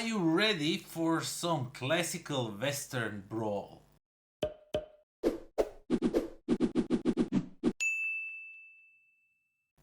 are you ready for some classical Western brawl?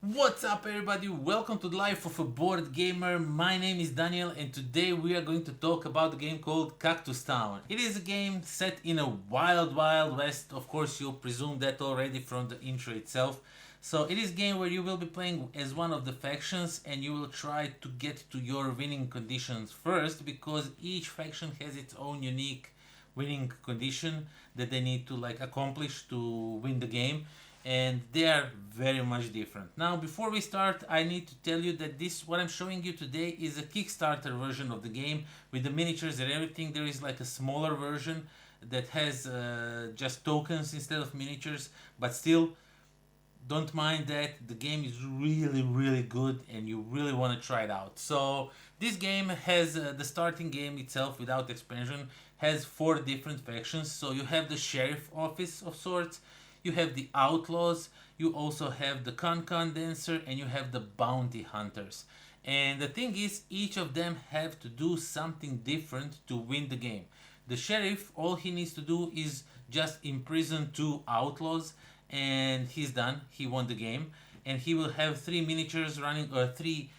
What's up everybody, welcome to the Life of a Board Gamer. My name is Daniel and today we are going to talk about a game called Cactus Town. It is a game set in a wild west, of course you presume that already from the intro itself. So it is a game where you will be playing as one of the factions and you will try to get to your winning conditions first, because each faction has its own unique winning condition that they need to accomplish to win the game, and they are very much different. Now before we start, I need to tell you that this what I'm showing you today is a Kickstarter version of the game with the miniatures and everything. There is like a smaller version that has just tokens instead of miniatures, but still don't mind that. The game is really good and you really want to try it out. So this game has the starting game itself without expansion has 4 different factions. So you have the sheriff office of sorts, you have the outlaws, you also have the con dancer, and you have the bounty hunters. And the thing is, each of them have to do something different to win the game. The sheriff, all he needs to do is just imprison 2 outlaws and he's done. He won the game, and he will have 3 miniatures running, or 3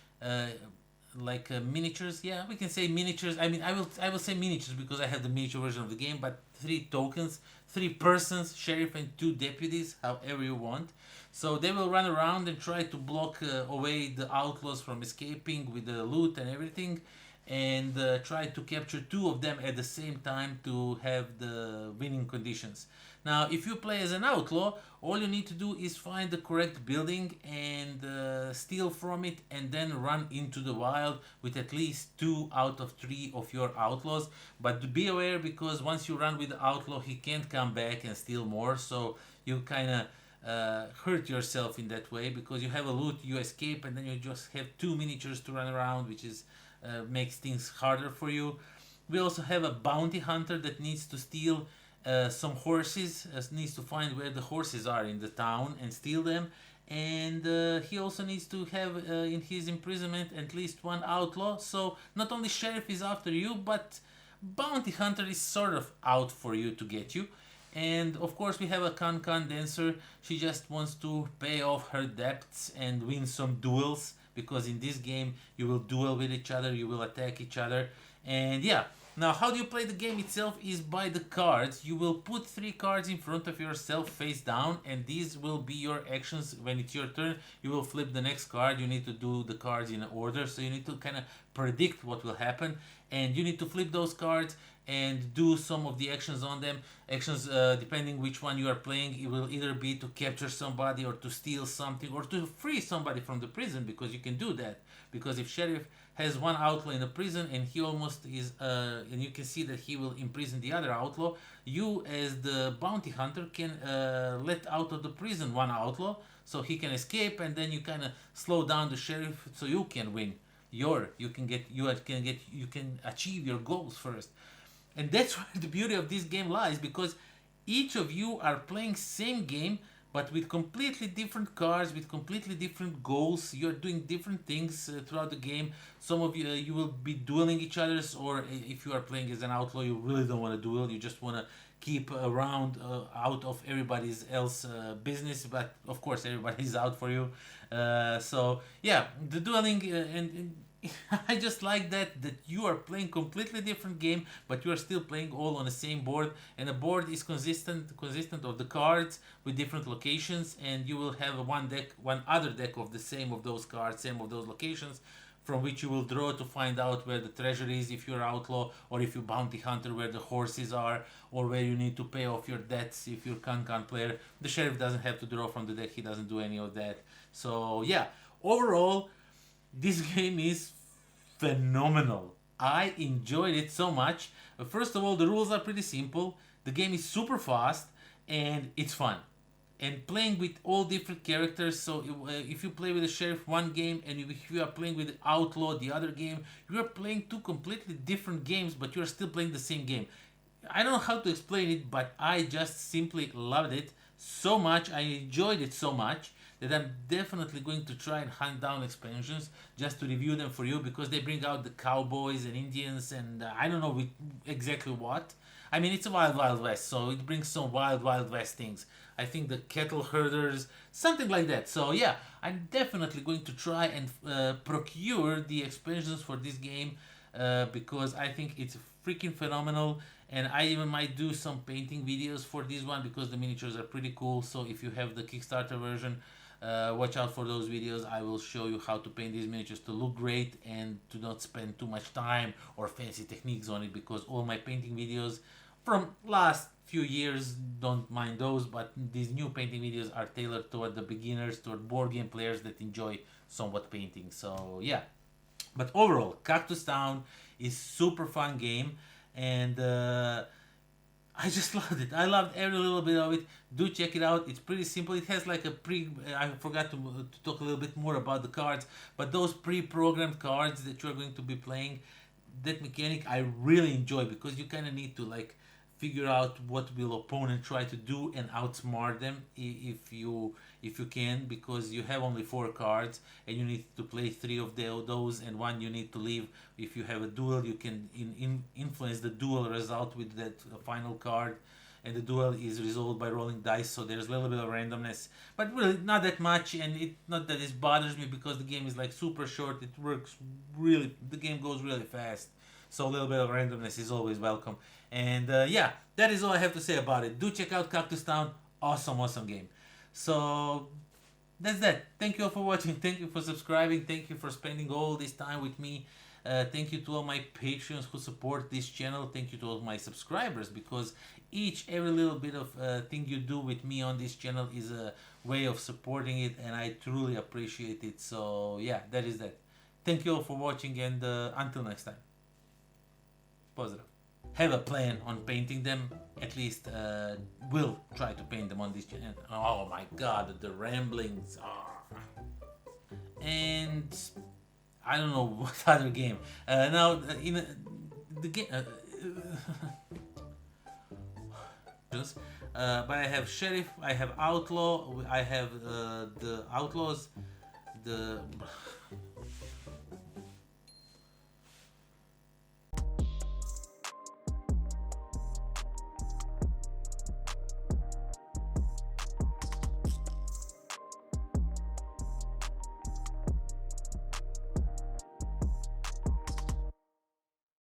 miniatures. Yeah, we can say miniatures. I mean, I will say miniatures because I have the miniature version of the game, but 3 tokens, 3 persons, sheriff and 2 deputies, however you want. So they will run around and try to block away the outlaws from escaping with the loot and everything, and try to capture 2 of them at the same time to have the winning conditions. Now if you play as an outlaw, all you need to do is find the correct building and steal from it, and then run into the wild with at least 2 out of 3 of your outlaws. But be aware, because once you run with the outlaw, he can't come back and steal more, so you kind of hurt yourself in that way, because you have a loot, you escape, and then you just have 2 miniatures to run around, which is makes things harder for you. We also have a bounty hunter that needs to steal some horses, needs to find where the horses are in the town and steal them. And he also needs to have in his imprisonment at least 1 outlaw. So not only sheriff is after you, but bounty hunter is sort of out for you to get you. And of course we have a con dancer. She just wants to pay off her debts and win some duels, because in this game you will duel with each other, you will attack each other. And yeah, now how do you play the game itself is by the cards. You will put 3 cards in front of yourself face down, and these will be your actions. When it's your turn, you will flip the next card. You need to do the cards in order, so you need to kind of predict what will happen, and you need to flip those cards and do some of the actions on them. Actions, depending which one you are playing, it will either be to capture somebody, or to steal something, or to free somebody from the prison, because you can do that. Because if sheriff has 1 outlaw in the prison and he almost is, and you can see that he will imprison the other outlaw, you as the bounty hunter can let out of the prison 1 outlaw so he can escape, and then you kind of slow down the sheriff so you can win. You can achieve your goals first. And that's where the beauty of this game lies, because each of you are playing same game, but with completely different cards, with completely different goals. You're doing different things throughout the game. Some of you will be dueling each other's, or if you are playing as an outlaw, you really don't want to duel. You just want to keep around out of everybody's else business, but of course everybody's out for you. So yeah, the dueling and I just like that you are playing completely different game, but you are still playing all on the same board, and the board is consistent of the cards with different locations, and you will have one other deck of the same of those cards, same of those locations, from which you will draw to find out where the treasure is if you're outlaw, or if you bounty hunter, where the horses are, or where you need to pay off your debts if you're con player. The sheriff doesn't have to draw from the deck, he doesn't do any of that. So yeah, overall this game is phenomenal. I enjoyed it so much. First of all, the rules are pretty simple. The game is super fast and it's fun. And playing with all different characters. So if you play with the sheriff 1 game, and if you are playing with the outlaw the other game, you are playing 2 completely different games, but you are still playing the same game. I don't know how to explain it, but I just simply loved it so much. I enjoyed it so much that I'm definitely going to try and hunt down expansions just to review them for you, because they bring out the cowboys and Indians and I don't know exactly what. I mean, it's a wild, wild west, so it brings some wild, wild west things. I think the cattle herders, something like that. So yeah, I'm definitely going to try and procure the expansions for this game because I think it's freaking phenomenal. And I even might do some painting videos for this one because the miniatures are pretty cool. So if you have the Kickstarter version, watch out for those videos. I will show you how to paint these miniatures to look great and to not spend too much time or fancy techniques on it, because all my painting videos from last few years, don't mind those, but these new painting videos are tailored toward the beginners, toward board game players that enjoy somewhat painting. So yeah, but overall, Cactus Town is super fun game, and I just loved it. I loved every little bit of it. Do check it out. It's pretty simple. It has like a I forgot to talk a little bit more about the cards, but those pre-programmed cards that you're going to be playing, that mechanic I really enjoy, because you kind of need to like figure out what will opponent try to do and outsmart them if you can, because you have only 4 cards and you need to play 3 of those and one you need to leave. If you have a duel, you can influence the duel result with that final card, and the duel is resolved by rolling dice, so there's a little bit of randomness, but really not that much. And it not that it bothers me because the game is like super short. It works really, the game goes really fast, so a little bit of randomness is always welcome. And yeah, that is all I have to say about it. Do check out Cactus Town. Awesome game. So that's that. Thank you all for watching. Thank you for subscribing. Thank you for spending all this time with me. Thank you to all my patrons who support this channel. Thank you to all my subscribers, because every little bit of thing you do with me on this channel is a way of supporting it, and I truly appreciate it. So yeah, that is that. Thank you all for watching, and until next time. Positive. Have a plan on painting them. At least will try to paint them on this channel. Oh my god, the ramblings are. And I don't know what other game. Now in the game. But I have sheriff, I have outlaw, I have the outlaws, the